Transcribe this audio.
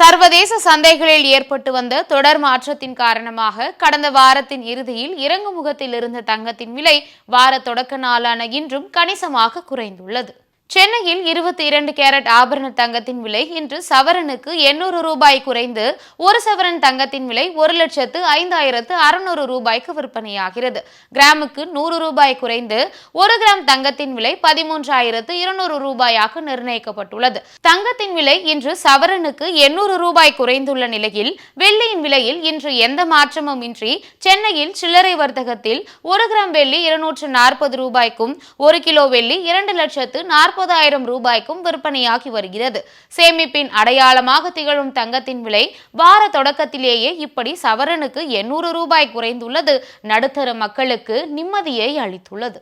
சர்வதேச சந்தைகளில் ஏற்பட்டு வந்த தொடர் மாற்றத்தின் காரணமாக கடந்த வாரத்தின் இறுதியில் இறங்குமுகத்தில் இருந்த தங்கத்தின் விலை வார தொடக்க நாளான இன்றும் கணிசமாக குறைந்துள்ளது. சென்னையில் 22 கேரட் ஆபரண தங்கத்தின் விலை இன்று சவரனுக்கு 800 ரூபாய் குறைந்து ஒரு சவரன் தங்கத்தின் விலை 1,05,600 ரூபாய்க்கு விற்பனையாகிறது. கிராமுக்கு 100 ரூபாய் குறைந்து 1 கிராம் தங்கத்தின் விலை 13,200 ரூபாயாக நிர்ணயிக்கப்பட்டுள்ளது. தங்கத்தின் விலை இன்று சவரனுக்கு 800 ரூபாய் குறைந்துள்ள நிலையில் வெள்ளியின் விலையில் இன்று எந்த மாற்றமும் இன்றி சென்னையில் சில்லறை வர்த்தகத்தில் 1 கிராம் வெள்ளி 240 ரூபாய்க்கும் 1 கிலோ வெள்ளி 2,40,000 ரூபாய்க்கும் விற்பனையாகி வருகிறது. சேமிப்பின் அடையாளமாக திகழும் தங்கத்தின் விலை வார தொடக்கத்திலேயே இப்படி சவரனுக்கு 800 ரூபாய் குறைந்துள்ளது நடுத்தர மக்களுக்கு நிம்மதியை அளித்துள்ளது.